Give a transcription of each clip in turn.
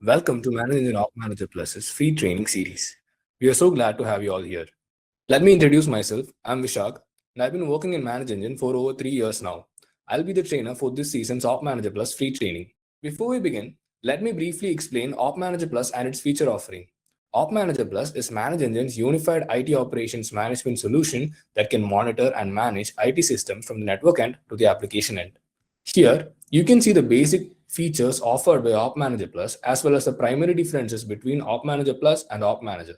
Welcome to Managing OpManager Plus's free training series. We are so glad to have you all here. Let me introduce myself. I'm Vishak, and I've been working in ManageEngine for over 3 years now. I'll be the trainer for this season's OpManager Plus free training. Before we begin, let me briefly explain OpManager Plus and its feature offering. OpManager Plus is ManageEngine's unified IT operations management solution that can monitor and manage IT systems from the network end to the application end. Here, you can see the basic features offered by OpManager Plus as well as the primary differences between OpManager Plus and OpManager.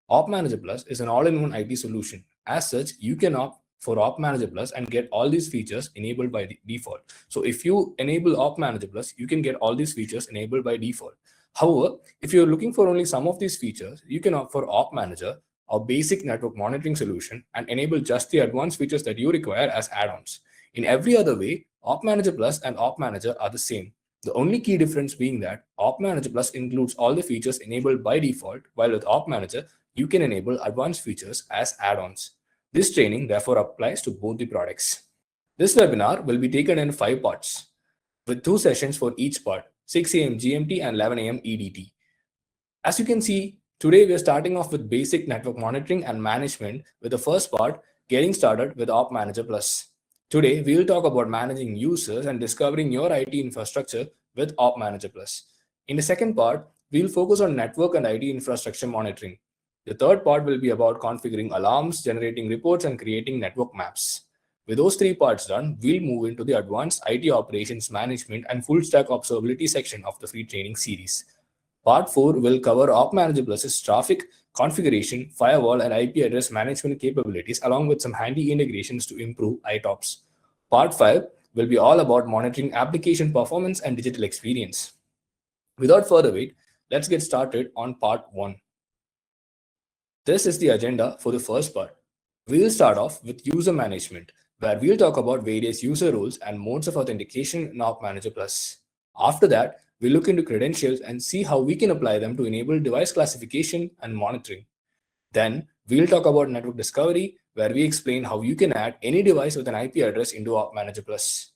OpManager Plus is an all-in-one IT solution. As such, you can opt for OpManager Plus and get all these features enabled by the default. So if you enable OpManager Plus, you can get all these features enabled by default. However, if you're looking for only some of these features, you can opt for OpManager, or basic network monitoring solution, and enable just the advanced features that you require as add-ons. In every other way, OpManager Plus and OpManager are the same. The only key difference being that OpManager Plus includes all the features enabled by default, while with OpManager, you can enable advanced features as add-ons. This training therefore applies to both the products. This webinar will be taken in 5 parts, with 2 sessions for each part, 6 a.m. GMT and 11 a.m. EDT. As you can see, today we are starting off with basic network monitoring and management with the first part, getting started with OpManager Plus. Today, we will talk about managing users and discovering your IT infrastructure with OpManager Plus. In the second part, we will focus on network and IT infrastructure monitoring. The third part will be about configuring alarms, generating reports, and creating network maps. With those 3 parts done, we'll move into the advanced IT operations management and full stack observability section of the free training series. Part 4 will cover OpManager Plus's traffic, configuration, firewall, and IP address management capabilities, along with some handy integrations to improve ITOPS. Part 5 will be all about monitoring application performance and digital experience. Without further wait, let's get started on Part 1. This is the agenda for the first part. We'll start off with user management, where we'll talk about various user roles and modes of authentication in OpManager Plus. After that, we'll look into credentials and see how we can apply them to enable device classification and monitoring. Then, we'll talk about network discovery, where we explain how you can add any device with an IP address into OpManager Plus.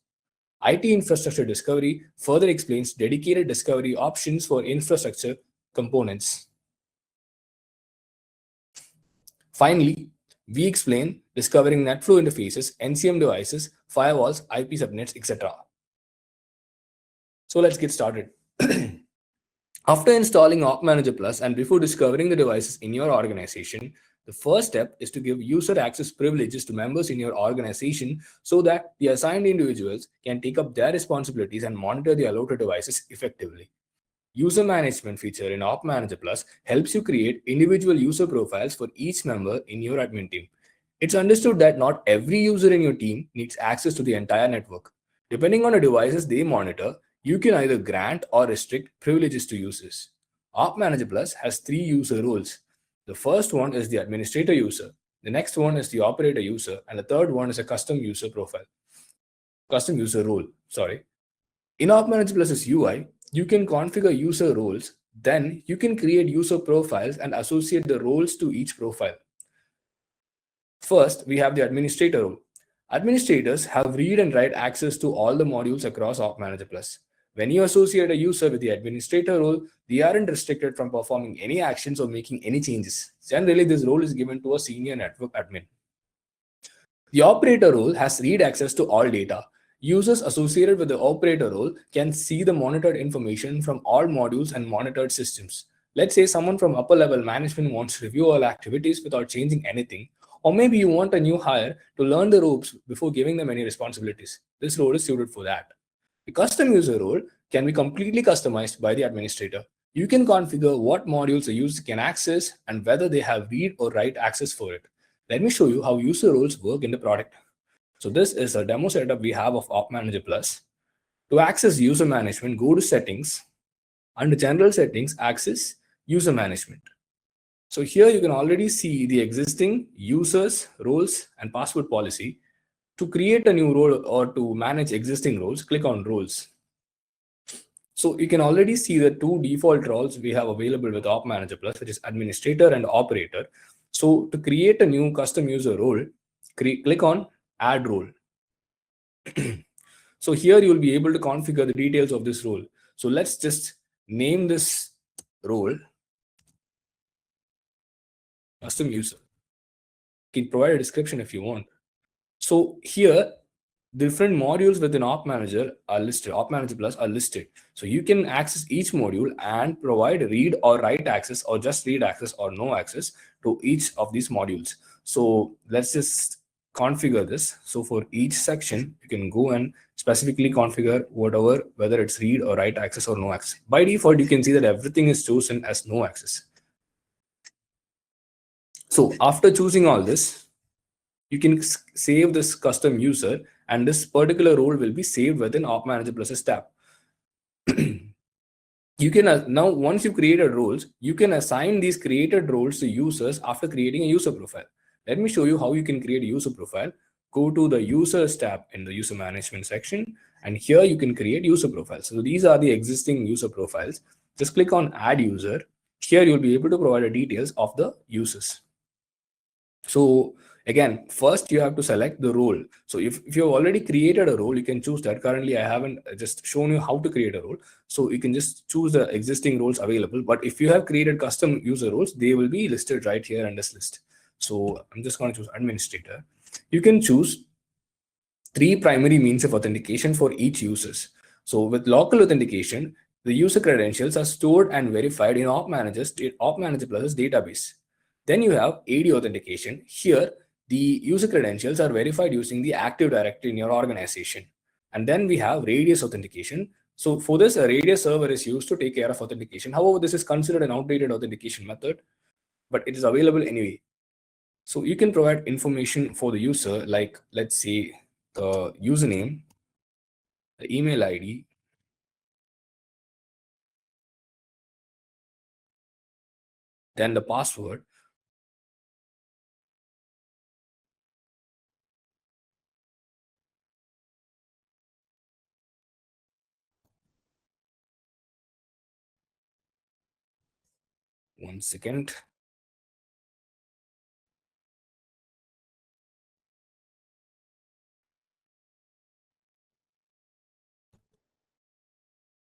IT infrastructure discovery further explains dedicated discovery options for infrastructure components. Finally, we explain discovering NetFlow interfaces, NCM devices, firewalls, IP subnets, etc. So let's get started. After installing OpManager Plus and before discovering the devices in your organization, the first step is to give user access privileges to members in your organization so that the assigned individuals can take up their responsibilities and monitor the allotted devices effectively. User management feature in OpManager Plus helps you create individual user profiles for each member in your admin team. It's understood that not every user in your team needs access to the entire network. Depending on the devices they monitor, you can either grant or restrict privileges to users. OpManager Plus has 3 user roles. The first one is the administrator user, the next one is the operator user, and the third one is a custom user role. In OpManager Plus's UI, you can configure user roles, then you can create user profiles and associate the roles to each profile. First, we have the administrator role. Administrators have read and write access to all the modules across OpManager Plus. When you associate a user with the administrator role, they aren't restricted from performing any actions or making any changes. Generally, this role is given to a senior network admin. The operator role has read access to all data. Users associated with the operator role can see the monitored information from all modules and monitored systems. Let's say someone from upper level management wants to review all activities without changing anything, or maybe you want a new hire to learn the ropes before giving them any responsibilities. This role is suited for that. The custom user role can be completely customized by the administrator. You can configure what modules a user can access and whether they have read or write access for it. Let me show you how user roles work in the product. So this is a demo setup we have of OpManager Plus. To access user management, go to Settings. Under General Settings, access User Management. So here you can already see the existing users, roles, and password policy. To create a new role or to manage existing roles, click on Roles. So you can already see the 2 default roles we have available with OpManager Plus, which is Administrator and Operator. So to create a new custom user role, click on Add Role. So here you will be able to configure the details of this role. So let's just name this role custom user. You can provide a description if you want. So here, different modules within OpManager are listed. OpManager Plus are listed. So you can access each module and provide read or write access, or just read access or no access to each of these modules. So let's just configure this. So for each section, you can go and specifically configure whatever, whether it's read or write access or no access. By default, you can see that everything is chosen as no access. So after choosing all this, you can save this custom user, and this particular role will be saved within OpManager Plus tab. You can now, once you created roles, you can assign these created roles to users after creating a user profile. Let me show you how you can create a user profile. Go to the users tab in the user management section, and here you can create user profiles. So these are the existing user profiles. Just click on add user. Here you'll be able to provide the details of the users. So again, first you have to select the role. So if you have already created a role, you can choose that. Currently, I haven't just shown you how to create a role. So you can just choose the existing roles available. But if you have created custom user roles, they will be listed right here in this list. So I'm just going to choose administrator. You can choose 3 primary means of authentication for each users. So with local authentication, the user credentials are stored and verified in OpManager Plus database. Then you have AD authentication. Here, the user credentials are verified using the Active Directory in your organization. And then we have radius authentication. So for this, a radius server is used to take care of authentication. However, this is considered an outdated authentication method, but it is available anyway. So you can provide information for the user, like let's say the username, the email ID, then the password. One second.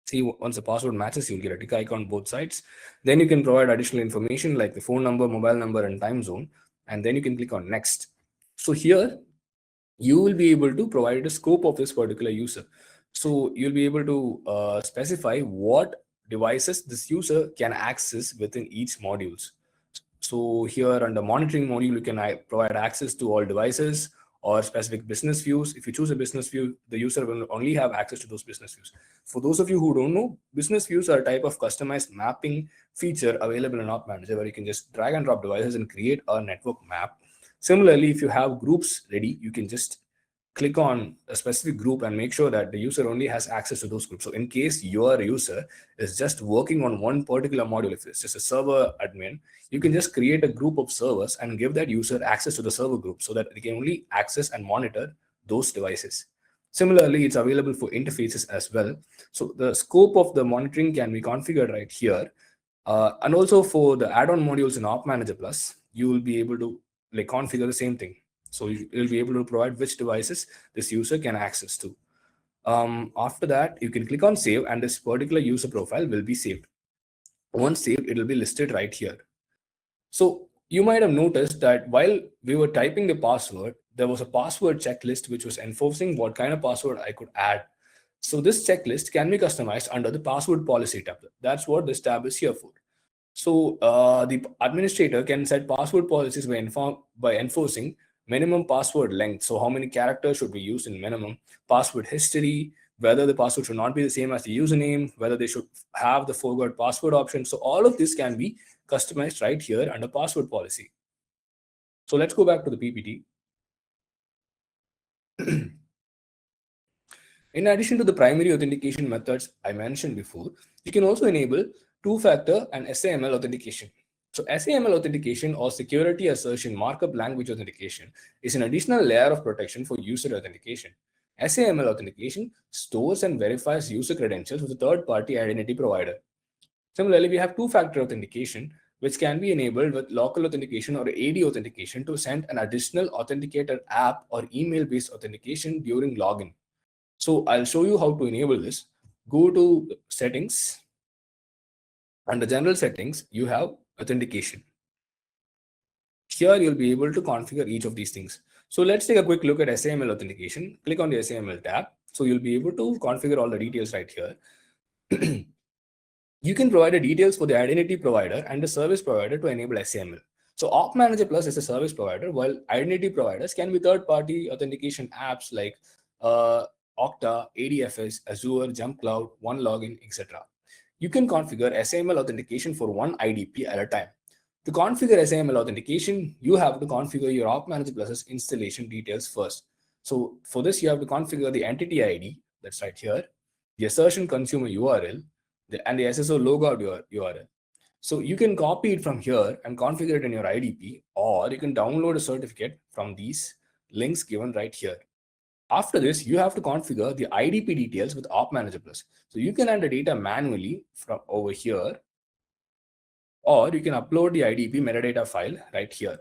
See, once the password matches, you'll get a tick icon on both sides. Then you can provide additional information like the phone number, mobile number, and time zone. And then you can click on next. So here, you will be able to provide the scope of this particular user. So you'll be able to specify what devices this user can access within each modules. So here under monitoring module, you can provide access to all devices or specific business views. If you choose a business view, the user will only have access to those business views. For those of you who don't know, business views are a type of customized mapping feature available in OpManager, where you can just drag and drop devices and create a network map. Similarly, if you have groups ready, you can just click on a specific group and make sure that the user only has access to those groups. So in case your user is just working on one particular module, if it's just a server admin, you can just create a group of servers and give that user access to the server group so that they can only access and monitor those devices. Similarly, it's available for interfaces as well. So the scope of the monitoring can be configured right here. And also for the add-on modules in OpManager Plus, you will be able to configure the same thing. So you'll be able to provide which devices this user can access to. After that, you can click on save, and this particular user profile will be saved. Once saved, it will be listed right here. So you might have noticed that while we were typing the password, there was a password checklist which was enforcing what kind of password I could add. So this checklist can be customized under the password policy tab. That's what this tab is here for. So the administrator can set password policies by enforcing minimum password length. So how many characters should be used in minimum, password history, whether the password should not be the same as the username, whether they should have the forgot password option. So all of this can be customized right here under password policy. So let's go back to the PPT. In addition to the primary authentication methods I mentioned before, you can also enable two-factor and SAML authentication. So SAML authentication, or security assertion markup language authentication, is an additional layer of protection for user authentication. SAML authentication stores and verifies user credentials with a third-party identity provider. Similarly, we have two-factor authentication, which can be enabled with local authentication or AD authentication to send an additional authenticator app or email-based authentication during login. So I'll show you how to enable this. Go to settings, Under general settings, you have authentication. Here you'll be able to configure each of these things. So let's take a quick look at SAML authentication. Click on the SAML tab. So you'll be able to configure all the details right here. You can provide the details for the identity provider and the service provider to enable SAML. So OpManager Plus is a service provider, while identity providers can be third-party authentication apps like Okta, ADFS, Azure, JumpCloud, OneLogin, etc. You can configure SAML authentication for one IDP at a time. To configure SAML authentication, you have to configure your OpManager Plus's installation details first. So for this, you have to configure the entity ID, that's right here, the assertion consumer URL, and the SSO logout URL. So you can copy it from here and configure it in your IDP, or you can download a certificate from these links given right here. After this, you have to configure the IDP details with OpManager Plus. So you can enter data manually from over here, or you can upload the IDP metadata file right here.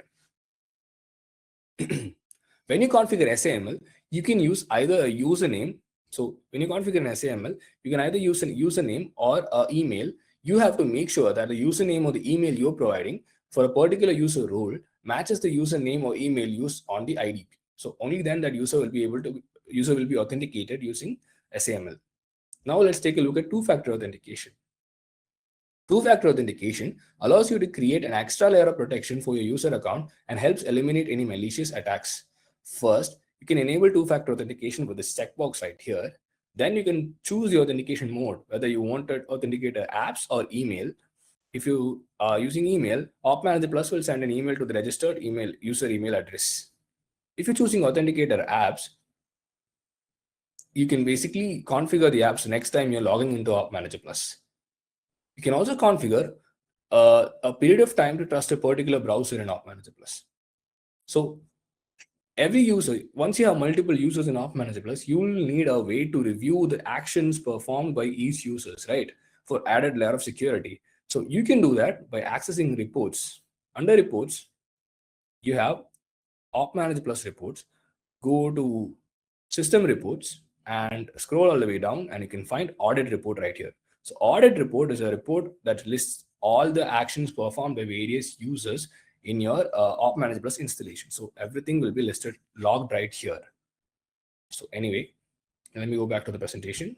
When you configure SAML, you can use either a username. So when you configure an SAML, you can either use a username or an email. You have to make sure that the username or the email you're providing for a particular user role matches the username or email used on the IDP. So only then that user will be authenticated using SAML. Now let's take a look at two-factor authentication. Two-factor authentication allows you to create an extra layer of protection for your user account and helps eliminate any malicious attacks. First, you can enable two-factor authentication with this checkbox right here. Then you can choose the authentication mode, whether you want to authenticate apps or email. If you are using email, OpManager Plus will send an email to the registered user email address. If you're choosing authenticator apps, you can basically configure the apps next time you're logging into OpManager Plus. You can also configure a period of time to trust a particular browser in OpManager Plus. So every user, once you have multiple users in OpManager Plus, you will need a way to review the actions performed by each users, right? For added layer of security. So you can do that by accessing reports. Under reports, you have OpManager Plus reports. Go to system reports and scroll all the way down, and you can find audit report right here. So audit report is a report that lists all the actions performed by various users in your OpManager Plus installation. So everything will be listed, logged right here. So anyway, let me go back to the presentation.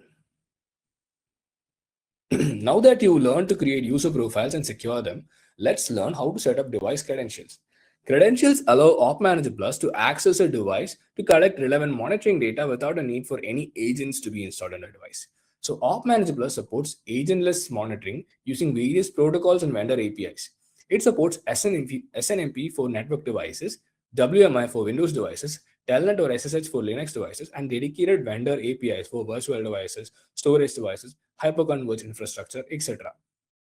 Now that you learned to create user profiles and secure them, let's learn how to set up device credentials. Credentials allow OpManager Plus to access a device to collect relevant monitoring data without a need for any agents to be installed on a device. So OpManager Plus supports agentless monitoring using various protocols and vendor APIs. It supports SNMP for network devices, WMI for Windows devices, Telnet or SSH for Linux devices, and dedicated vendor APIs for virtual devices, storage devices, hyperconverged infrastructure, etc.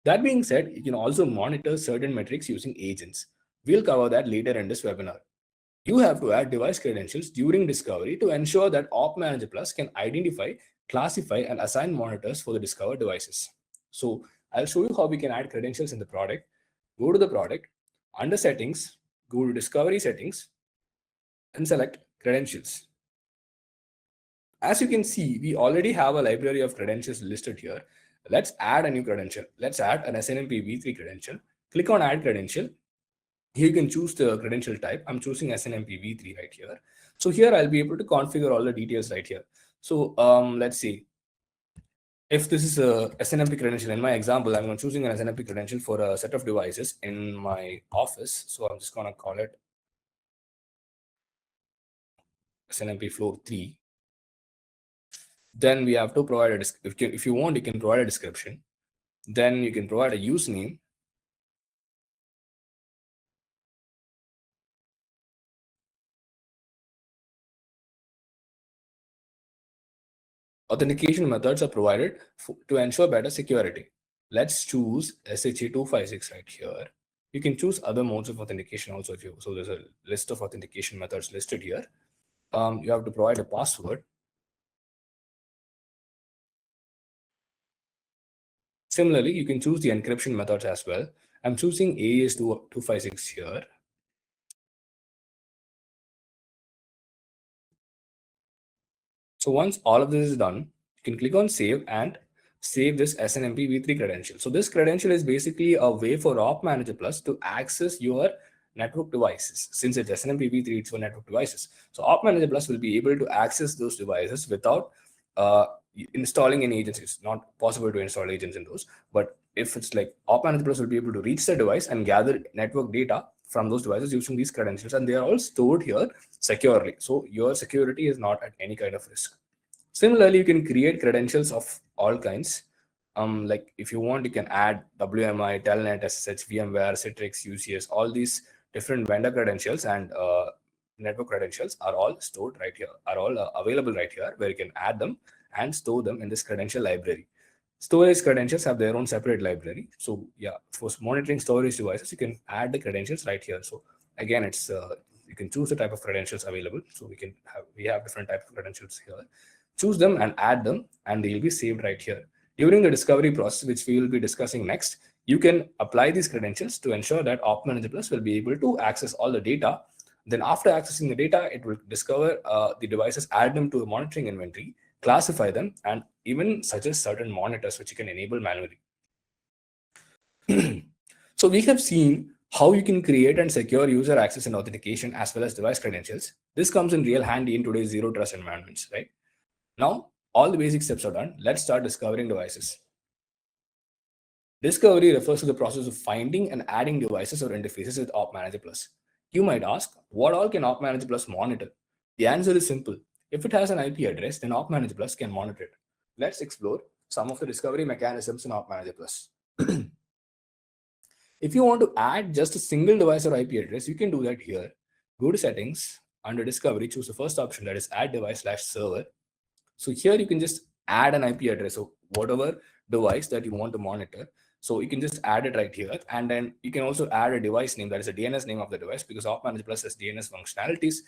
That being said, you can also monitor certain metrics using agents. We'll cover that later in this webinar. You have to add device credentials during discovery to ensure that OpManager Plus can identify, classify, and assign monitors for the discovered devices. So I'll show you how we can add credentials in the product. Go to the product, under settings, go to discovery settings, and select credentials. As you can see, we already have a library of credentials listed here. Let's add a new credential. Let's add an SNMP v3 credential. Click on add credential. Here you can choose the credential type. I'm choosing SNMP v3 right here. So here I'll be able to configure all the details right here. So let's see. If this is a SNMP credential, in my example, I'm choosing an SNMP credential for a set of devices in my office. So I'm just going to call it SNMP floor 3. Then we have to provide a if you want, you can provide a description. Then you can provide a username. Authentication methods are provided to ensure better security. Let's choose SHA-256 right here. You can choose other modes of authentication also if you. So there's a list of authentication methods listed here. You have to provide a password. Similarly, you can choose the encryption methods as well. I'm choosing AES-256 here. So once all of this is done, you can click on save and save this SNMP v3 credential. So this credential is basically a way for OpManager Plus to access your network devices. Since it's SNMP v3, it's for network devices. So OpManager Plus will be able to access those devices without installing any agents. It's not possible to install agents in those, but if it's like OpManager Plus will be able to reach the device and gather network data from those devices using these credentials, and they are all stored here securely. So your security is not at any kind of risk. Similarly, you can create credentials of all kinds. Like if you want, you can add WMI, Telnet, SSH, VMware, Citrix, UCS, all these different vendor credentials and network credentials are all stored right here, are all available right here, where you can add them and store them in this credential library. Storage credentials have their own separate library. So yeah, for monitoring storage devices, you can add the credentials right here. So again, it's you can choose the type of credentials available. So we have different types of credentials here. Choose them and add them, and they'll be saved right here. During the discovery process, which we will be discussing next, you can apply these credentials to ensure that OpManager Plus will be able to access all the data. Then after accessing the data, it will discover the devices, add them to a monitoring inventory, classify them, and even suggest certain monitors which you can enable manually. So we have seen how you can create and secure user access and authentication as well as device credentials. This comes in real handy in today's zero trust environments, right? Now, all the basic steps are done. Let's start discovering devices. Discovery refers to the process of finding and adding devices or interfaces with OpManager Plus. You might ask, what all can OpManager Plus monitor? The answer is simple. If it has an IP address, then OpManager Plus can monitor it. Let's explore some of the discovery mechanisms in OpManager Plus. If you want to add just a single device or IP address, you can do that here. Go to settings, under discovery, choose the first option, that is add device/server. So here you can just add an IP address of whatever device that you want to monitor. So you can just add it right here. And then you can also add a device name, that is a DNS name of the device, because OpManager Plus has DNS functionalities.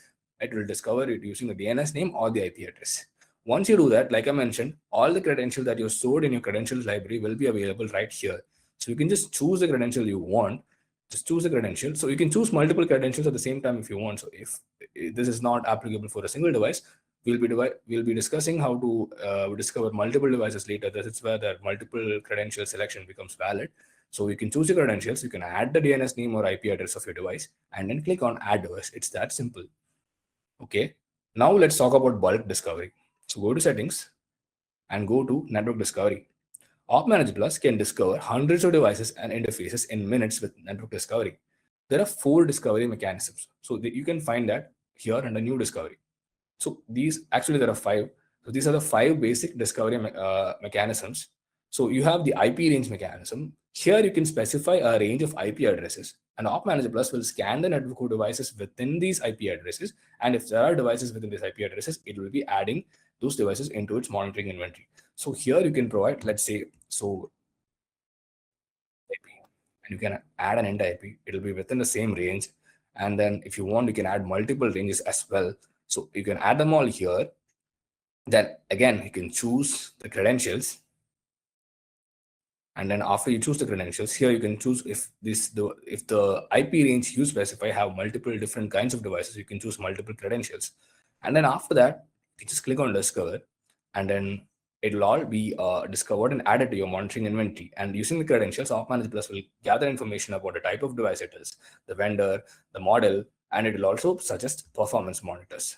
It will discover it using the DNS name or the IP address. Once you do that, like I mentioned, all the credentials that you stored in your credentials library will be available right here. So you can just choose the credential you want. Just choose a credential. So you can choose multiple credentials at the same time if you want. So if this is not applicable for a single device, we'll be discussing how to discover multiple devices later. This is where the multiple credential selection becomes valid. So you can choose your credentials. You can add the DNS name or IP address of your device, and then click on add device. It's that simple. Okay. Now let's talk about bulk discovery. So go to settings and go to network discovery. OpManager Plus can discover hundreds of devices and interfaces in minutes with network discovery. There are 4 discovery mechanisms. So you can find that here under new discovery. So there are 5. So these are the 5 basic discovery mechanisms. So you have the IP range mechanism. Here you can specify a range of IP addresses, and OpManager Plus will scan the network of devices within these IP addresses. And if there are devices within these IP addresses, it will be adding those devices into its monitoring inventory. So here you can provide, let's say, so IP, and you can add an end IP. It will be within the same range. And then if you want, you can add multiple ranges as well. So you can add them all here. Then again, you can choose the credentials. And then after you choose the credentials, here you can choose if the IP range you specify have multiple different kinds of devices, you can choose multiple credentials. And then after that, you just click on discover, and then it'll all be discovered and added to your monitoring inventory. And using the credentials, OpManager Plus will gather information about the type of device it is, the vendor, the model, and it will also suggest performance monitors.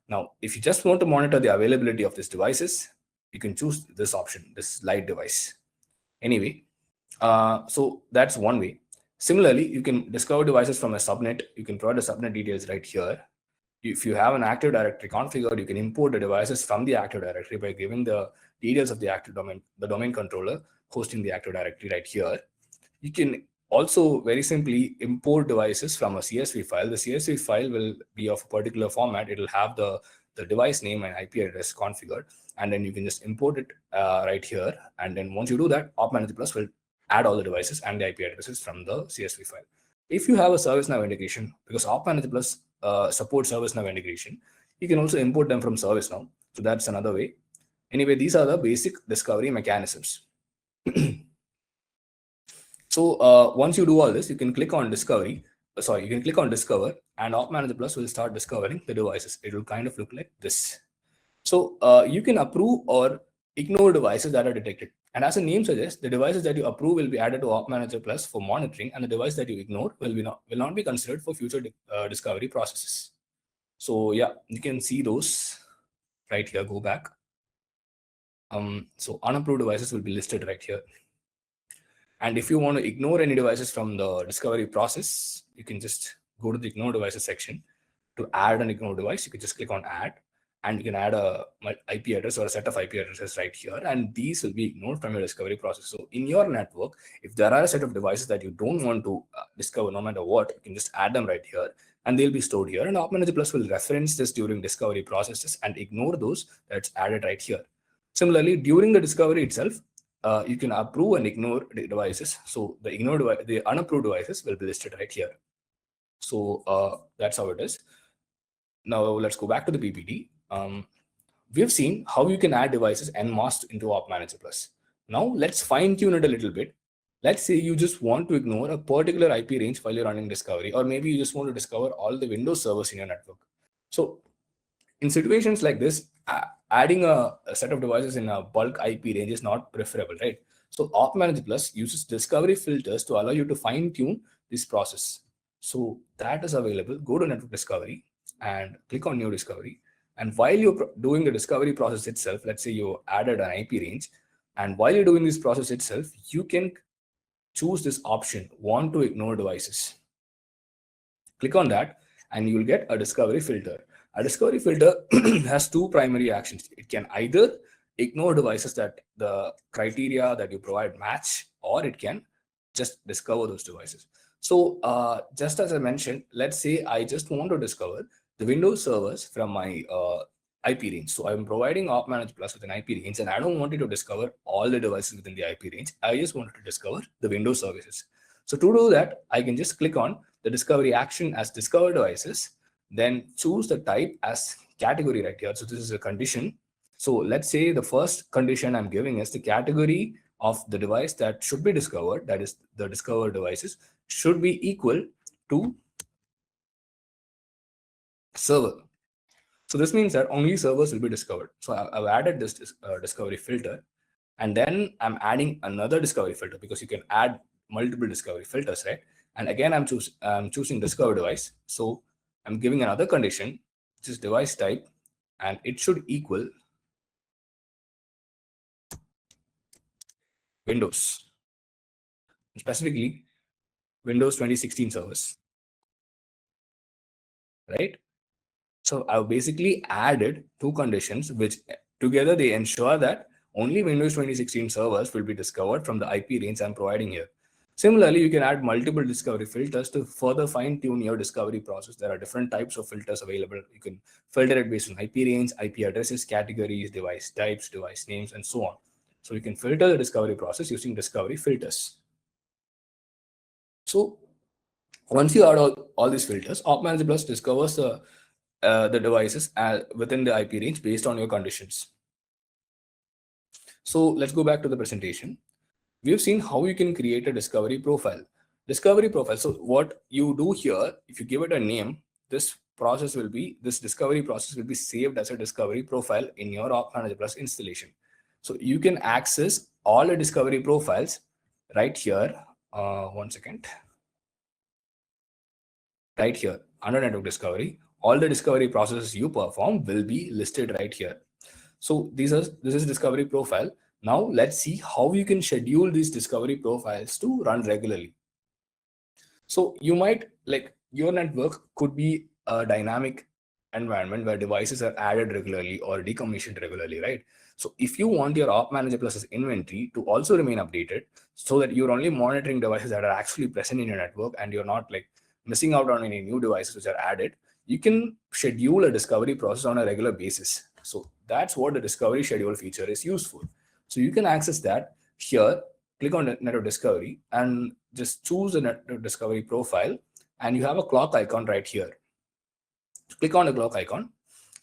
Now, if you just want to monitor the availability of these devices, you can choose this option, this light device. Anyway, so that's one way. Similarly, you can discover devices from a subnet. You can provide the subnet details right here. If you have an Active Directory configured, you can import the devices from the Active Directory by giving the details of the active domain, the domain controller hosting the Active Directory right here. You can also very simply import devices from a CSV file. The CSV file will be of a particular format. It will have the device name and IP address configured, and then you can just import it right here. And then once you do that, OpManager Plus will add all the devices and the IP addresses from the CSV file. If you have a ServiceNow integration, because OpManager Plus supports ServiceNow integration, you can also import them from ServiceNow. So that's another way. Anyway, these are the basic discovery mechanisms. So once you do all this, you can click on discovery. You can click on discover, and OpManager Plus will start discovering the devices. It will kind of look like this. So you can approve or ignore devices that are detected. And as the name suggests, the devices that you approve will be added to OpManager Plus for monitoring, and the device that you ignore will not be considered for future discovery processes. So yeah, you can see those right here. Go back. So unapproved devices will be listed right here. And if you want to ignore any devices from the discovery process, you can just go to the ignore devices section. To add an ignore device, you can just click on add, and you can add a IP address or a set of IP addresses right here, and these will be ignored from your discovery process. So in your network, if there are a set of devices that you don't want to discover no matter what, you can just add them right here, and they'll be stored here. And OpManager Plus will reference this during discovery processes and ignore those that's added right here. Similarly, during the discovery itself, you can approve and ignore the devices. So the unapproved devices will be listed right here. So that's how it is. Now let's go back to the PPT. We've seen how you can add devices en masse into OpManager Plus. Now let's fine tune it a little bit. Let's say you just want to ignore a particular IP range while you're running discovery, or maybe you just want to discover all the Windows servers in your network. So in situations like this, adding a set of devices in a bulk IP range is not preferable, right? So OpManager Plus uses discovery filters to allow you to fine tune this process. So that is available. Go to network discovery and click on new discovery. And while you're doing the discovery process itself, let's say you added an IP range, and while you're doing this process itself, you can choose this option, want to ignore devices. Click on that and you will get a discovery filter. A discovery filter has two primary actions. It can either ignore devices that the criteria that you provide match, or it can just discover those devices. So just as I mentioned, let's say I just want to discover the Windows servers from my IP range. So I'm providing OpManager Plus with an IP range, and I don't want it to discover all the devices within the IP range. I just wanted to discover the Windows services. So to do that, I can just click on the discovery action as discover devices, then choose the type as category right here. So this is a condition. So let's say the first condition I'm giving is the category of the device that should be discovered, that is the discovered devices, should be equal to server. So this means that only servers will be discovered. So I've added this discovery filter, and then I'm adding another discovery filter, because you can add multiple discovery filters, right? And again, I'm choosing discover device. So I'm giving another condition, which is device type, and it should equal Windows, specifically Windows 2016 servers, right? So I've basically added two conditions, which together they ensure that only Windows 2016 servers will be discovered from the IP range I'm providing here. Similarly, you can add multiple discovery filters to further fine-tune your discovery process. There are different types of filters available. You can filter it based on IP range, IP addresses, categories, device types, device names, and so on. So you can filter the discovery process using discovery filters. So once you add all these filters, OpManager Plus discovers the devices within the IP range based on your conditions. So let's go back to the presentation. We've seen how you can create a discovery profile. Discovery profile. So what you do here, if you give it a name, this discovery process will be saved as a discovery profile in your OpManager Plus installation. So you can access all the discovery profiles right here. One second. Right here under network discovery, all the discovery processes you perform will be listed right here. So this is discovery profile. Now let's see how you can schedule these discovery profiles to run regularly. So you might, like, your network could be a dynamic environment where devices are added regularly or decommissioned regularly, right? So if you want your OpManager Plus's inventory to also remain updated, so that you're only monitoring devices that are actually present in your network and you're not like missing out on any new devices which are added, you can schedule a discovery process on a regular basis. So that's what the discovery schedule feature is useful. So you can access that here. Click on network discovery and just choose the network discovery profile, and you have a clock icon right here. Click on the clock icon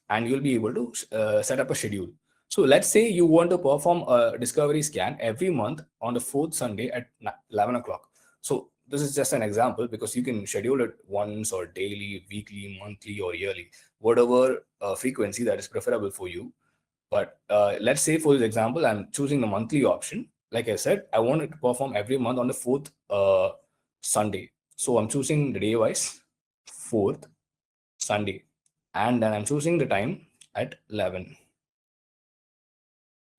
and you'll be able to set up a schedule. So let's say you want to perform a discovery scan every month on the fourth Sunday at 11 o'clock. So this is just an example, because you can schedule it once or daily, weekly, monthly, or yearly, whatever frequency that is preferable for you. But let's say for this example, I'm choosing the monthly option. like I said, I want it to perform every month on the fourth Sunday. So I'm choosing the day wise, fourth Sunday, and then I'm choosing the time at 11.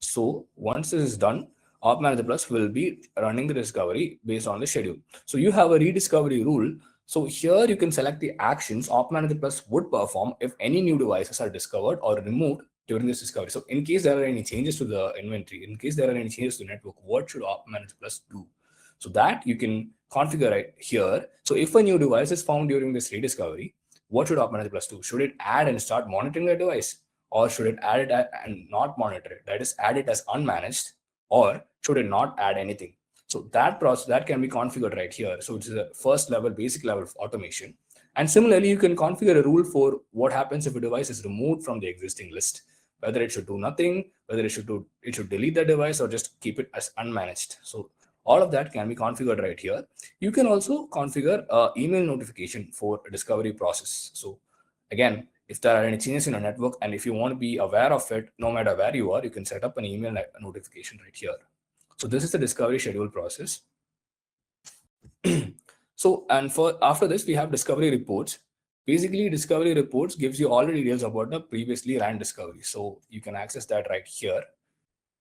So once this is done, OpManager Plus will be running the discovery based on the schedule. So you have a rediscovery rule. So here you can select the actions OpManager Plus would perform if any new devices are discovered or removed during this discovery. So in case there are any changes to the inventory, in case there are any changes to the network, what should OpManager Plus do? So that you can configure right here. So if a new device is found during this rediscovery, what should OpManager Plus do? Should it add and start monitoring the device? Or should it add it and not monitor it? That is, add it as unmanaged, or should it not add anything? So that process that can be configured right here. So it's a first level, basic level of automation. And similarly, you can configure a rule for what happens if a device is removed from the existing list, whether it should do nothing, whether it should delete the device or just keep it as unmanaged. So all of that can be configured right here. You can also configure email notification for a discovery process. So again, if there are any changes in a network and if you want to be aware of it, no matter where you are, you can set up an email notification right here. So this is the discovery schedule process. So, and for after this, we have discovery reports. Basically, discovery reports gives you all the details about the previously ran discovery. So you can access that right here.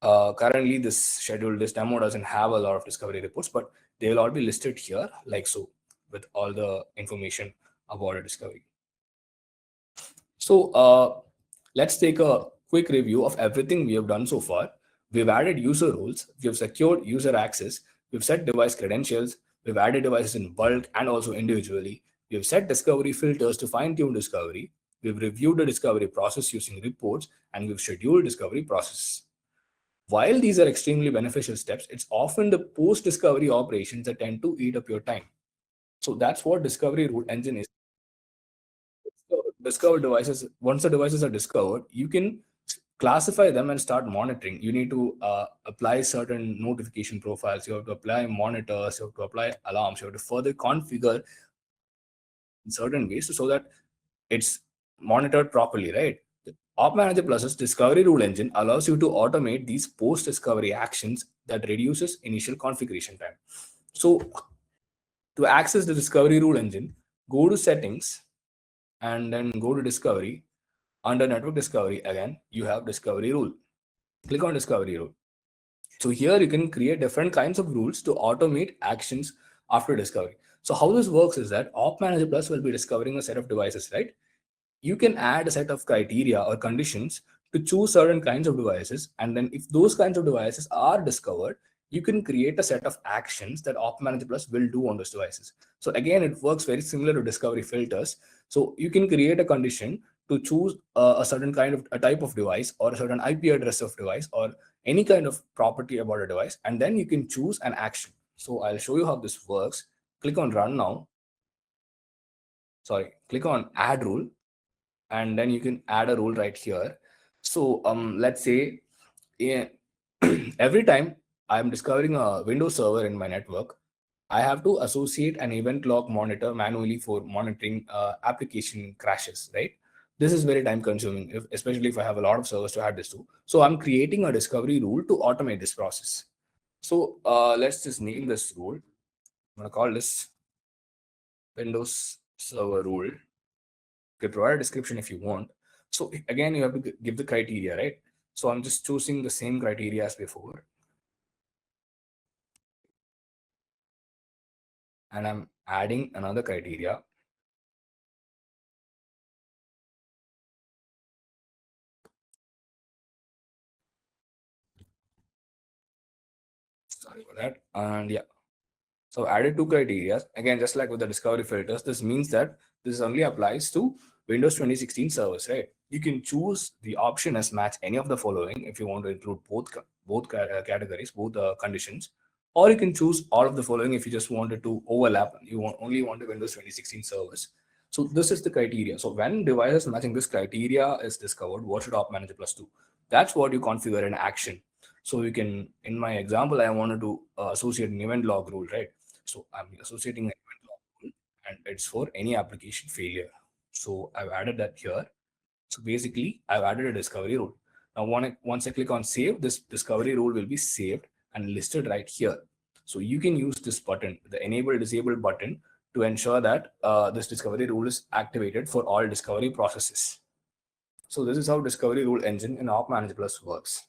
Currently, this demo doesn't have a lot of discovery reports, but they will all be listed here like so with all the information about a discovery. So let's take a quick review of everything we have done so far. We've added user roles, we've secured user access, we've set device credentials, we've added devices in bulk and also individually. We've set discovery filters to fine-tune discovery. We've reviewed the discovery process using reports, and we've scheduled discovery process. While these are extremely beneficial steps, it's often the post-discovery operations that tend to eat up your time. So that's what discovery rule engine is. Discovered devices, once the devices are discovered, you can classify them and start monitoring. You need to apply certain notification profiles, you have to apply monitors, you have to apply alarms, you have to further configure in certain ways so that it's monitored properly, right? OpManager Plus's discovery rule engine allows you to automate these post-discovery actions that reduces initial configuration time. So to access the discovery rule engine, go to settings and then go to discovery. Under network discovery, again, you have discovery rule. Click on discovery rule. So here you can create different kinds of rules to automate actions after discovery. So how this works is that OpManager Plus will be discovering a set of devices, right? You can add a set of criteria or conditions to choose certain kinds of devices. And then if those kinds of devices are discovered, you can create a set of actions that OpManager Plus will do on those devices. So again, it works very similar to discovery filters. So you can create a condition to choose a certain kind of a type of device or a certain IP address of device or any kind of property about a device, and then you can choose an action. So I'll show you how this works. Click on run now. Sorry, click on add rule, and then you can add a rule right here. So let's say every time I'm discovering a Windows server in my network, I have to associate an event log monitor manually for monitoring application crashes, right? This is very time consuming, especially if I have a lot of servers to add this to. So I'm creating a discovery rule to automate this process. So let's just name this rule. I'm going to call this Windows server rule. You can provide a description if you want. So again, you have to give the criteria, right? So I'm just choosing the same criteria as before. And I'm adding another criteria. Sorry for that. And yeah, so added two criteria. Again, just like with the discovery filters, this means that this only applies to Windows 2016 servers, right? You can choose the option as match any of the following if you want to include both categories, both conditions, or you can choose all of the following if you just wanted to overlap. Only want the Windows 2016 servers. So this is the criteria. So when devices matching this criteria is discovered, what should OpManager Plus do? That's what you configure in action. So you can, in my example, I wanted to associate an event log rule, right? So I'm associating an event log rule, and it's for any application failure. So I've added that here. So basically, I've added a discovery rule. Now, once I click on save, this discovery rule will be saved and listed right here. So you can use this button, the enable disable button, to ensure that this discovery rule is activated for all discovery processes. So this is how discovery rule engine in OpManager Plus works.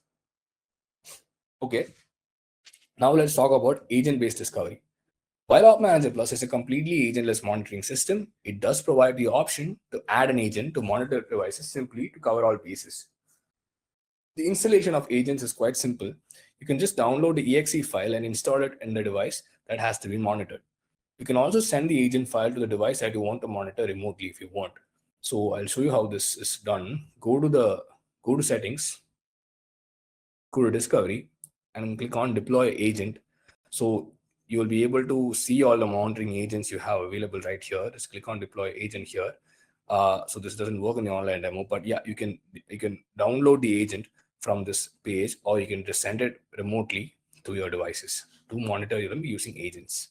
Okay, now let's talk about agent-based discovery. While OpManager Plus is a completely agentless monitoring system, it does provide the option to add an agent to monitor devices simply to cover all bases. The installation of agents is quite simple. You can just download the exe file and install it in the device that has to be monitored. You can also send the agent file to the device that you want to monitor remotely if you want. So I'll show you how this is done. Go to settings, go to discovery, and click on deploy agent. So you will be able to see all the monitoring agents you have available right here. Just click on deploy agent here. So this doesn't work in the online demo, but yeah, you can download the agent from this page, or you can just send it remotely to your devices to monitor them using agents.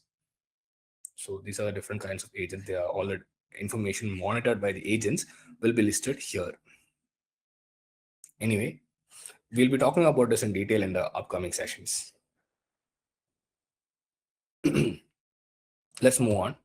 So these are the different kinds of agents. They are all the information monitored by the agents will be listed here. Anyway, we'll be talking about this in detail in the upcoming sessions. Let's move on.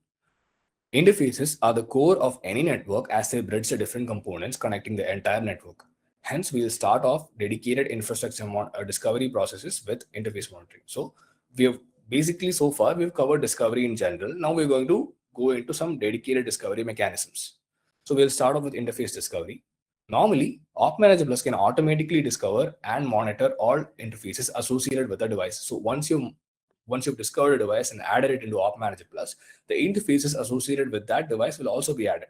Interfaces are the core of any network as they bridge the different components connecting the entire network. Hence, we'll start off dedicated infrastructure discovery processes with interface monitoring. So we have basically so far we've covered discovery in general. Now we're going to go into some dedicated discovery mechanisms. So we'll start off with interface discovery. Normally, OpManager Plus can automatically discover and monitor all interfaces associated with the device. So once you've discovered a device and added it into OpManager Plus, the interfaces associated with that device will also be added.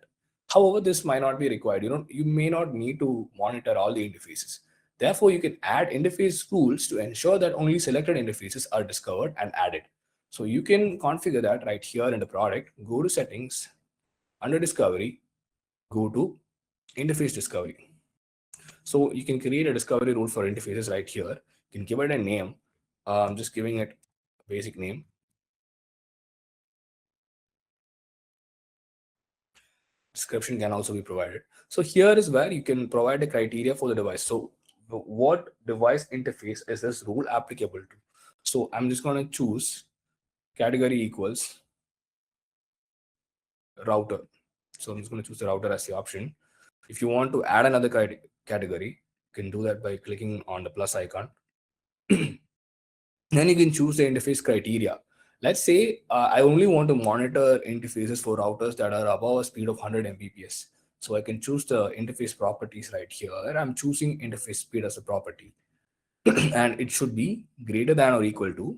However, this might not be required. You may not need to monitor all the interfaces. Therefore, you can add interface rules to ensure that only selected interfaces are discovered and added. So you can configure that right here in the product. Go to settings, under discovery, go to interface discovery. So you can create a discovery rule for interfaces right here. You can give it a name. I'm just giving it a basic name. Description can also be provided. So here is where you can provide a criteria for the device. So what device interface is this rule applicable to? So I'm just going to choose category equals router. So I'm just going to choose the router as the option. If you want to add another category, you can do that by clicking on the plus icon. Then you can choose the interface criteria. Let's say I only want to monitor interfaces for routers that are above a speed of 100 Mbps. So I can choose the interface properties right here. I'm choosing interface speed as a property. And it should be greater than or equal to.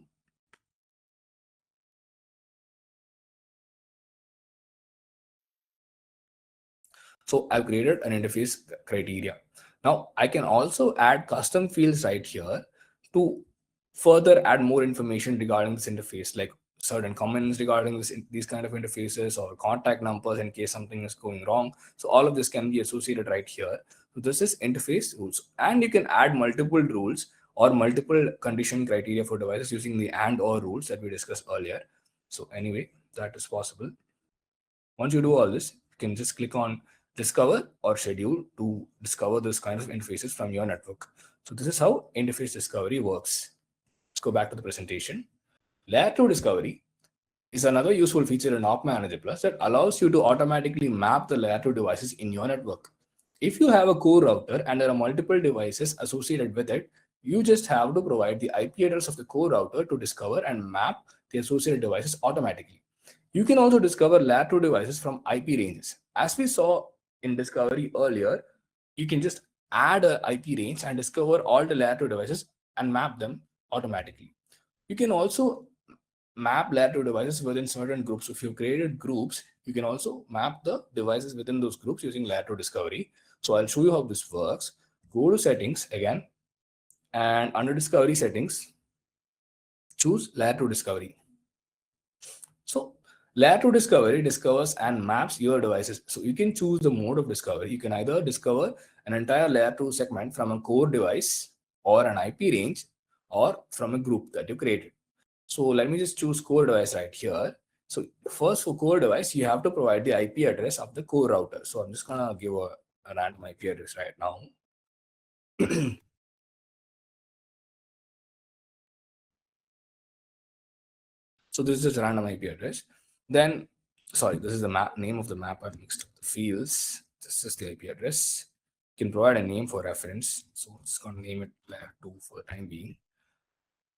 So I've created an interface criteria. Now I can also add custom fields right here to further add more information regarding this interface, like certain comments regarding these kind of interfaces or contact numbers in case something is going wrong. So all of this can be associated right here. So this is interface rules, and you can add multiple rules or multiple condition criteria for devices using the and or rules that we discussed earlier. So anyway, that is possible. Once you do all this, you can just click on discover or schedule to discover this kind of interfaces from your network. So this is how interface discovery works. Let's go back to the presentation. Layer 2 discovery is another useful feature in OpManager Plus that allows you to automatically map the layer 2 devices in your network. If you have a core router and there are multiple devices associated with it, you just have to provide the IP address of the core router to discover and map the associated devices automatically. You can also discover layer 2 devices from IP ranges. As we saw in discovery earlier, you can just add an IP range and discover all the layer 2 devices and map them automatically. You can also map layer 2 devices within certain groups. If you've created groups, you can also map the devices within those groups using layer 2 discovery. So I'll show you how this works. Go to settings again, and under discovery settings, choose layer 2 discovery. So layer 2 discovery discovers and maps your devices. So you can choose the mode of discovery. You can either discover an entire layer 2 segment from a core device or an IP range or from a group that you created. So let me just choose core device right here. So first, for core device, you have to provide the IP address of the core router. So I'm just gonna give a random IP address right now. So this is random IP address. Then, sorry, this is the map name of the map. I've mixed up the fields. This is the IP address. You can provide a name for reference. So it's going to name it layer 2 for the time being.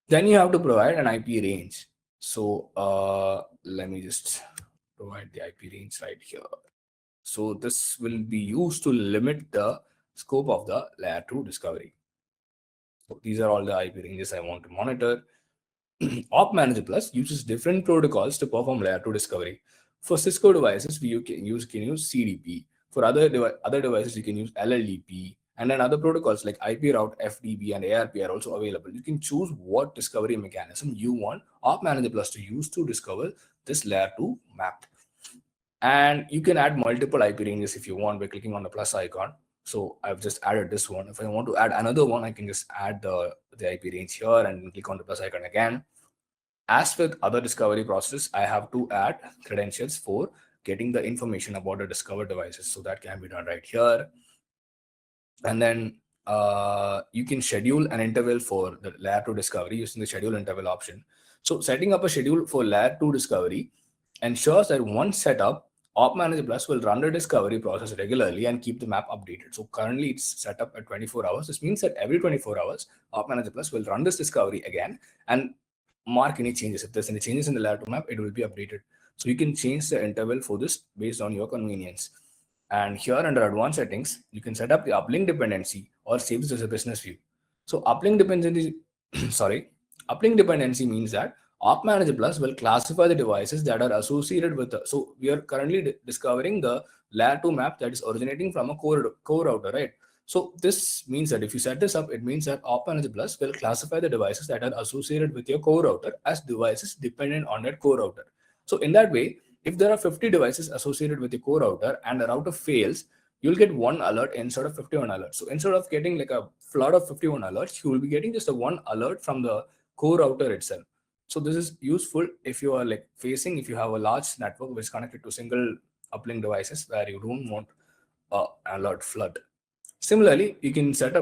Then you have to provide an IP range. So let me just provide the IP range right here. So this will be used to limit the scope of the layer 2 discovery. So these are all the IP ranges I want to monitor. OpManager Plus uses different protocols to perform layer 2 discovery. For Cisco devices, you can use CDP. For other devices, you can use LLDP. And then other protocols like IP route, FDB, and ARP are also available. You can choose what discovery mechanism you want OpManager Plus to use to discover this layer 2 map. And you can add multiple IP ranges if you want by clicking on the plus icon. So I've just added this one. If I want to add another one, I can just add the IP range here and click on the plus icon again. As with other discovery processes, I have to add credentials for getting the information about the discovered devices. So that can be done right here. And then you can schedule an interval for the layer 2 discovery using the schedule interval option. So setting up a schedule for layer 2 discovery ensures that once set up, OpManager Plus will run the discovery process regularly and keep the map updated. So currently it's set up at 24 hours. This means that every 24 hours, OpManager Plus will run this discovery again and mark any changes. If there's any changes in the layer 2 map, it will be updated. So you can change the interval for this based on your convenience. And here under advanced settings, you can set up the uplink dependency or save this as a business view. So uplink dependency, uplink dependency means that OpManager Plus will classify the devices that are associated with so we are currently discovering the layer 2 map that is originating from a core router, right? So this means that if you set this up, it means that OpManager Plus will classify the devices that are associated with your core router as devices dependent on that core router. So in that way, if there are 50 devices associated with your core router and the router fails, you'll get one alert instead of 51 alerts. So instead of getting like a flood of 51 alerts, you will be getting just a one alert from the core router itself. So this is useful if you are if you have a large network which is connected to single uplink devices where you don't want alert flood. Similarly, you can save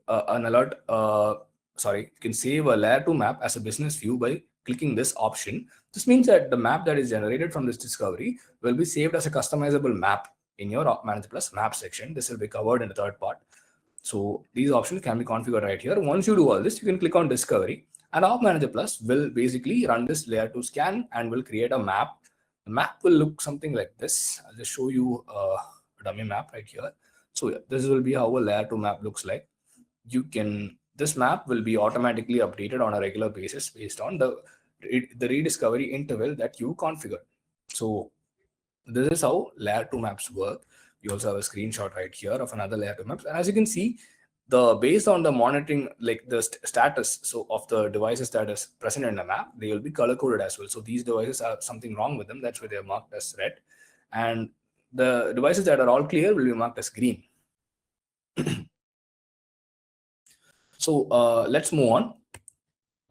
an alert. You can save a layer 2 map as a business view by clicking this option. This means that the map that is generated from this discovery will be saved as a customizable map in your OpManager Plus map section. This will be covered in the third part. So these options can be configured right here. Once you do all this, you can click on discovery and OpManager Plus will basically run this layer 2 scan and will create a map. The map will look something like this. I'll just show you a dummy map right here. So yeah, this will be how a layer 2 map looks like. This map will be automatically updated on a regular basis based on the rediscovery interval that you configure. So this is how layer 2 maps work. You also have a screenshot right here of another layer 2 maps. And as you can see, based on the monitoring, like the status of the devices that is present in the map, they will be color coded as well. So these devices have something wrong with them. That's why they are marked as red. And the devices that are all clear will be marked as green. So let's move on.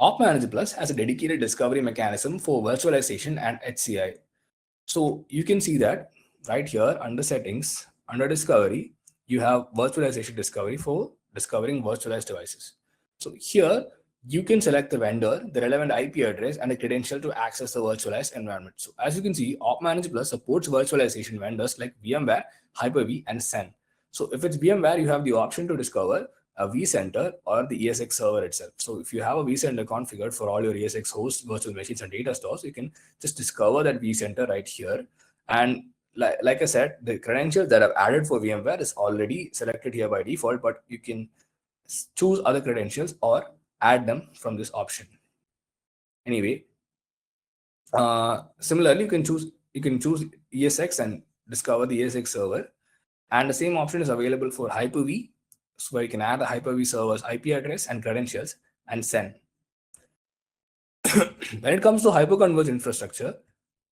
OpManager Plus has a dedicated discovery mechanism for virtualization and HCI. So you can see that right here under settings, under discovery, you have virtualization discovery for discovering virtualized devices. So here you can select the vendor, the relevant IP address, and the credential to access the virtualized environment. So as you can see, OpManager Plus supports virtualization vendors like VMware, Hyper-V, and Xen. So if it's VMware, you have the option to discover a vCenter or the ESX server itself. So if you have a vCenter configured for all your ESX hosts, virtual machines, and data stores, you can just discover that vCenter right here. And like I said, the credentials that I've added for VMware is already selected here by default, but you can choose other credentials or add them from this option. Anyway, similarly, you can choose ESX and discover the ESX server. And the same option is available for Hyper-V, so where you can add the Hyper-V server's IP address and credentials and send. When it comes to hyperconverged infrastructure,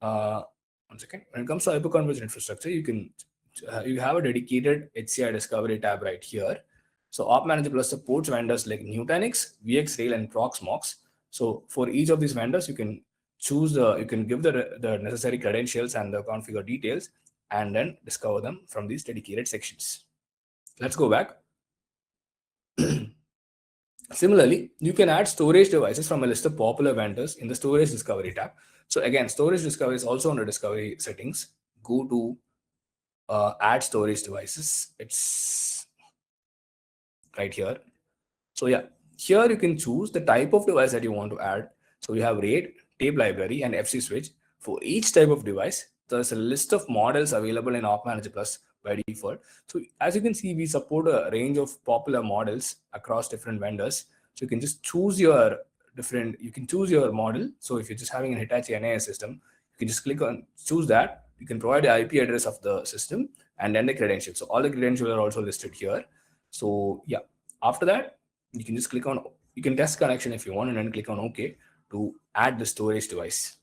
one second. When it comes to hyperconverged infrastructure, you have a dedicated HCI discovery tab right here. So OpManager Plus supports vendors like Nutanix, VxRail, and Proxmox. So for each of these vendors, you can give the necessary credentials and the configure details, and then discover them from these dedicated sections. Let's go back. Similarly, you can add storage devices from a list of popular vendors in the storage discovery tab. So again, storage discovery is also under discovery settings. Go to add storage devices. It's right here. So yeah, here you can choose the type of device that you want to add. So you have RAID, tape library, and FC switch. For each type of device, there's a list of models available in OpManager Plus by default. So as you can see, we support a range of popular models across different vendors. So you can just choose your you can choose your model. So if you're just having an Hitachi NAS system, you can just click on choose that. You can provide the IP address of the system and then the credentials. So all the credentials are also listed here. So yeah, after that, you can just click on, you can test connection if you want, and then click on OK to add the storage device.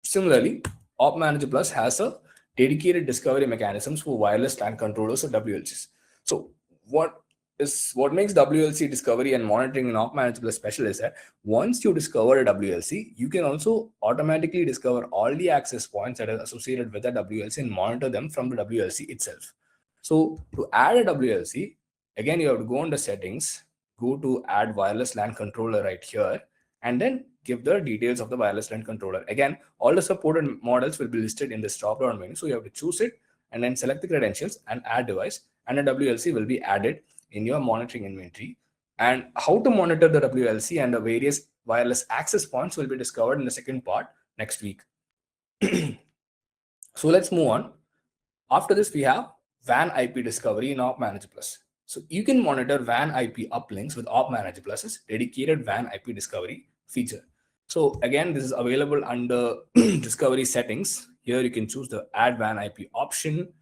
Similarly, OpManager Plus has a dedicated discovery mechanisms for wireless LAN controllers or WLCs. So what makes WLC discovery and monitoring in OpManager Plus special is that once you discover a WLC, you can also automatically discover all the access points that are associated with the WLC and monitor them from the WLC itself. So to add a WLC, again, you have to go under settings, go to add wireless LAN controller right here, and then give the details of the wireless LAN controller. Again, all the supported models will be listed in this drop-down menu. So you have to choose it and then select the credentials and add device, and a WLC will be added in your monitoring inventory. And how to monitor the WLC and the various wireless access points will be discovered in the second part next week. So let's move on. After this, we have WAN IP discovery in OpManager Plus. So you can monitor WAN IP uplinks with OpManager Plus's dedicated WAN IP discovery feature. So again, this is available under discovery settings. Here you can choose the add WAN IP option.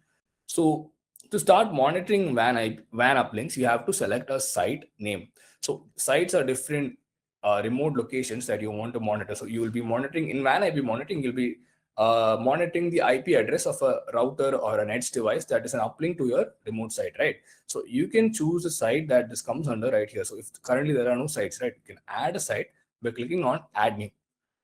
So to start monitoring WAN uplinks, you have to select a site name. So sites are different remote locations that you want to monitor. So you will be monitoring in WAN IP monitoring, you'll be monitoring the IP address of a router or an edge device that is an uplink to your remote site, right? So you can choose a site that this comes under right here. So if currently there are no sites, right, you can add a site by clicking on add new.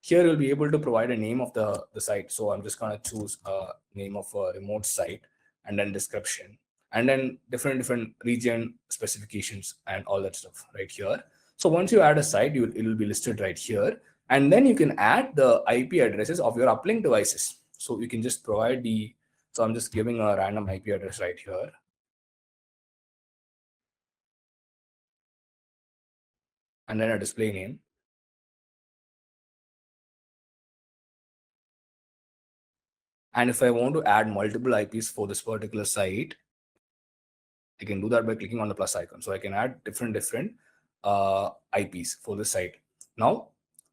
Here you'll be able to provide a name of the site. So I'm just going to choose a name of a remote site and then description and then different region specifications and all that stuff right here. So once you add a site, it will be listed right here. And then you can add the IP addresses of your uplink devices. So you can just provide so I'm just giving a random IP address right here. And then a display name. And if I want to add multiple IPs for this particular site, I can do that by clicking on the plus icon. So I can add different IPs for the site. Now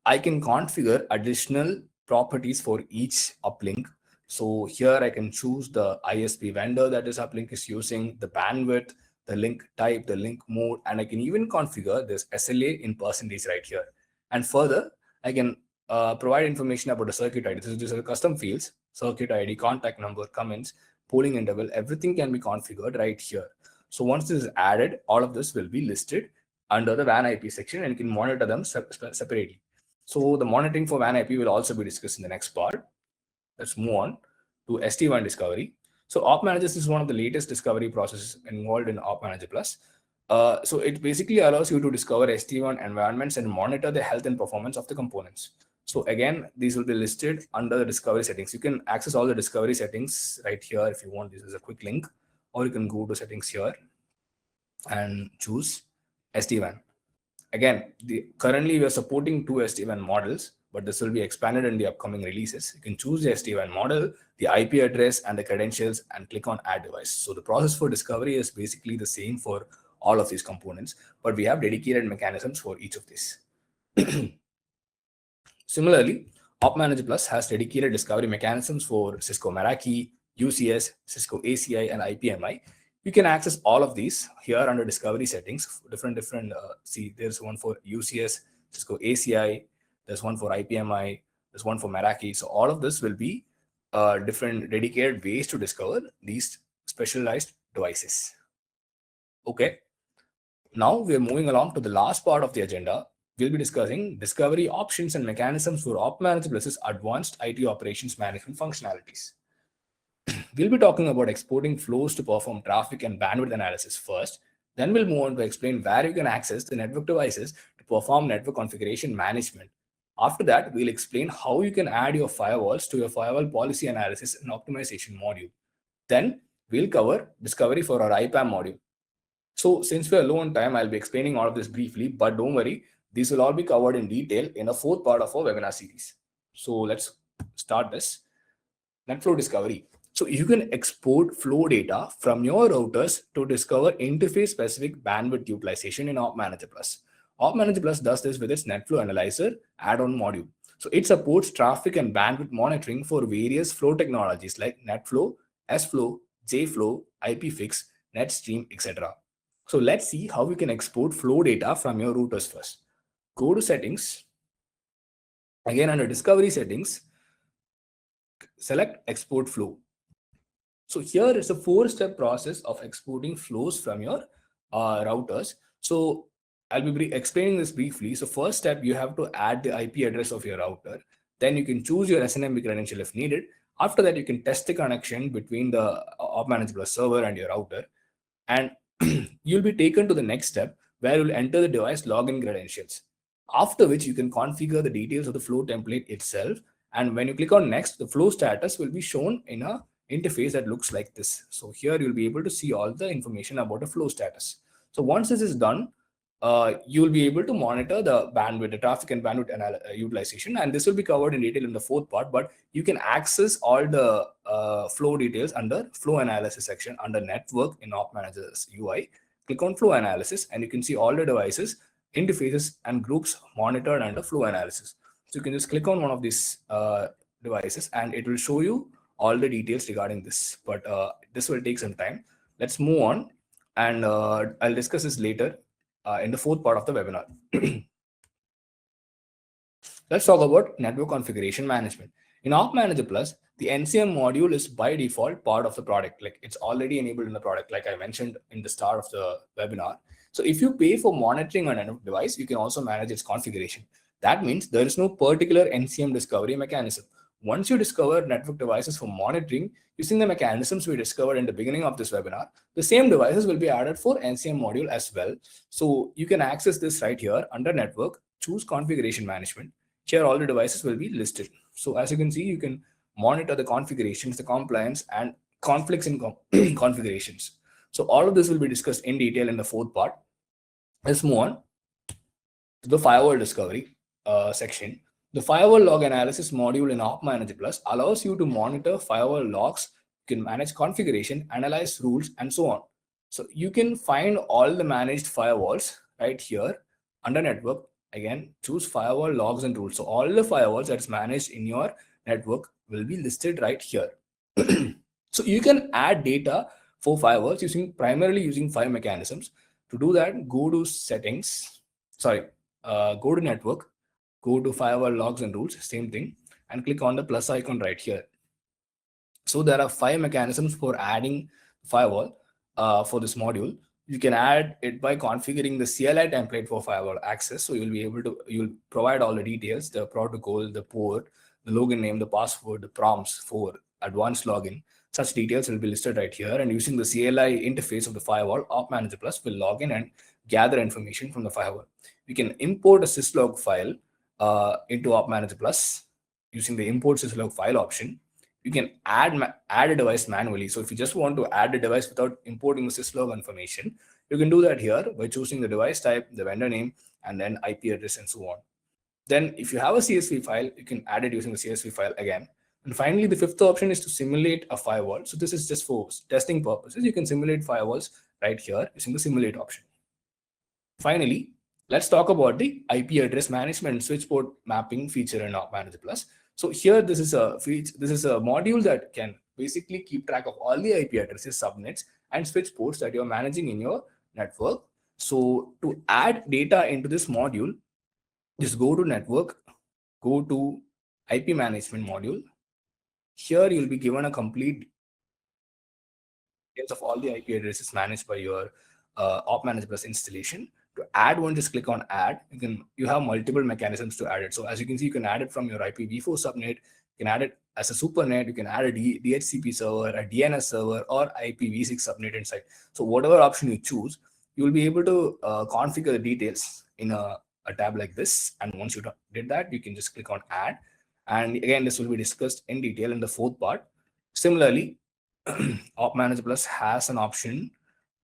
I can configure additional properties for each uplink. So here I can choose the ISP vendor that this uplink is using, the bandwidth, the link type, the link mode, and I can even configure this SLA in percentage right here. And further, I can provide information about the circuit ID. These are custom fields, circuit ID, contact number, comments, polling interval, everything can be configured right here. So once this is added, all of this will be listed under the WAN IP section and you can monitor them separately. So the monitoring for WAN IP will also be discussed in the next part. Let's move on to SD-WAN discovery. So OpManager is one of the latest discovery processes involved in OpManager Plus. So it basically allows you to discover SD-WAN environments and monitor the health and performance of the components. So again, these will be listed under the discovery settings. You can access all the discovery settings right here if you want. This is a quick link, or you can go to settings here and choose SD-WAN. Again, currently we are supporting 2 SD-WAN models, but this will be expanded in the upcoming releases. You can choose the SD-WAN model, the IP address, and the credentials, and click on add device. So the process for discovery is basically the same for all of these components, but we have dedicated mechanisms for each of these. Similarly, OpManager Plus has dedicated discovery mechanisms for Cisco Meraki, UCS, Cisco ACI, and IPMI. You can access all of these here under discovery settings. See, there's one for UCS, Cisco ACI, there's one for IPMI, there's one for Meraki. So all of this will be different dedicated ways to discover these specialized devices. Okay. Now we're moving along to the last part of the agenda. We'll be discussing discovery options and mechanisms for OpManager Plus's advanced IT operations management functionalities. We'll be talking about exporting flows to perform traffic and bandwidth analysis first, Then we'll move on to explain where you can access the network devices to perform network configuration management. After that, we'll explain how you can add your firewalls to your firewall policy analysis and optimization module. Then we'll cover discovery for our IPAM module. So since we are low on time, I'll be explaining all of this briefly, but don't worry, these will all be covered in detail in the fourth part of our webinar series. So let's start this. NetFlow discovery. So you can export flow data from your routers to discover interface-specific bandwidth utilization in OpManager Plus. OpManager Plus does this with its NetFlow Analyzer add-on module. So it supports traffic and bandwidth monitoring for various flow technologies like NetFlow, SFlow, JFlow, IPFix, NetStream, etc. So let's see how we can export flow data from your routers first. Go to settings. Again, under discovery settings, select export flow. So here is a 4-step process of exporting flows from your routers. So I'll be explaining this briefly. So first step, you have to add the IP address of your router. Then you can choose your SNMP credential if needed. After that, you can test the connection between the OpManager Plus server and your router. And you'll be taken to the next step where you'll enter the device login credentials. After which you can configure the details of the flow template itself. And when you click on next, the flow status will be shown in a interface that looks like this. So here you'll be able to see all the information about the flow status. So once this is done, you'll be able to monitor the bandwidth, the traffic and bandwidth utilization, and this will be covered in detail in the fourth part, but you can access all the flow details under flow analysis section under network in OpManager's UI. Click on flow analysis and you can see all the devices, interfaces and groups monitored under flow analysis. So you can just click on one of these devices and it will show you all the details regarding this, but this will take some time. Let's move on, and I'll discuss this later in the fourth part of the webinar. Let's talk about network configuration management. In OpManager Plus, the NCM module is by default part of the product. Like it's already enabled in the product, like I mentioned in the start of the webinar. So if you pay for monitoring on a network device, you can also manage its configuration. That means there is no particular NCM discovery mechanism. Once you discover network devices for monitoring using the mechanisms we discovered in the beginning of this webinar, the same devices will be added for NCM module as well. So you can access this right here under network, choose configuration management. Here all the devices will be listed. So as you can see, you can monitor the configurations, the compliance and conflicts in configurations. So all of this will be discussed in detail in the fourth part. Let's move on to the firewall discovery section. The firewall log analysis module in OpManager Plus allows you to monitor firewall logs, you can manage configuration, analyze rules, and so on. So you can find all the managed firewalls right here under network. Again, choose firewall logs and rules. So all the firewalls that's managed in your network will be listed right here. So you can add data for firewalls primarily using 5 mechanisms. To do that, go to settings, go to network, go to firewall logs and rules, same thing, and click on the plus icon right here. So there are 5 mechanisms for adding firewall for this module. You can add it by configuring the CLI template for firewall access. So you'll provide all the details, the protocol, the port, the login name, the password, the prompts for advanced login. Such details will be listed right here. And using the CLI interface of the firewall, OpManager Plus will log in and gather information from the firewall. We can import a syslog file into OpManager Plus using the import syslog file option. You can add a device manually. So if you just want to add a device without importing the syslog information, you can do that here by choosing the device type, the vendor name, and then IP address and so on. Then if you have a CSV file, you can add it using the CSV file again. And finally, the fifth option is to simulate a firewall. So this is just for testing purposes. You can simulate firewalls right here using the simulate option. Finally, let's talk about the IP address management and switch port mapping feature in OpManager Plus. So here, this is a module that can basically keep track of all the IP addresses, subnets, and switch ports that you're managing in your network. So to add data into this module, just go to network, go to IP management module. Here you'll be given a complete details of all the IP addresses managed by your OpManager Plus installation. To add one, just click on add. You have multiple mechanisms to add it. So as you can see, you can add it from your IPv4 subnet. You can add it as a supernet. You can add a DHCP server, a DNS server, or IPv6 subnet inside. So whatever option you choose, You will be able to configure the details in a tab like this. And once you did that, you can just click on add. And again, this will be discussed in detail in the fourth part. Similarly, OpManager Plus has an option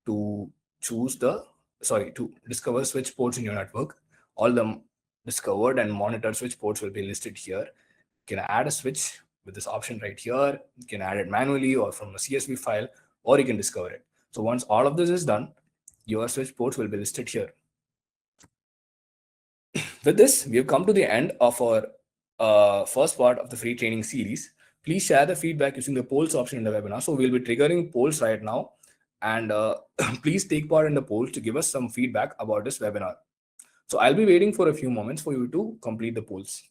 to to discover switch ports in your network. All the discovered and monitored switch ports will be listed here. You can add a switch with this option right here. You can add it manually or from a CSV file, or you can discover it. So once all of this is done, your switch ports will be listed here. With this, we have come to the end of our first part of the free training series. Please share the feedback using the polls option in the webinar. So we'll be triggering polls right now. And please take part in the polls to give us some feedback about this webinar. So I'll be waiting for a few moments for you to complete the polls.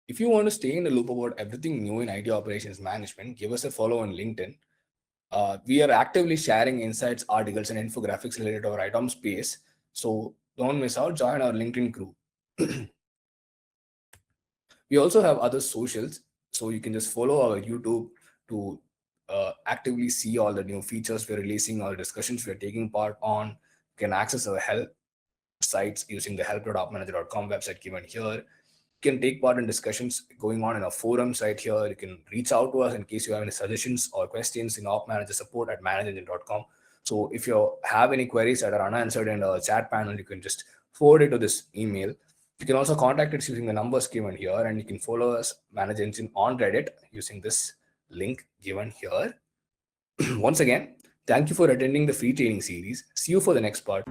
If you want to stay in the loop about everything new in IT operations management, give us a follow on LinkedIn. We are actively sharing insights, articles, and infographics related to our ITOM space. So don't miss out, join our LinkedIn crew. We also have other socials, so you can just follow our YouTube to actively see all the new features we're releasing, all the discussions we're taking part on. You can access our help sites using the help.opmanager.com website given here. You can take part in discussions going on in a forum site here. You can reach out to us in case you have any suggestions or questions in OpManager support at ManageEngine.com. So if you have any queries that are unanswered in the chat panel, you can just forward it to this email. You can also contact us using the numbers given here, and you can follow us ManageEngine on Reddit using this link given here. Once again, thank you for attending the free training series. See you for the next part.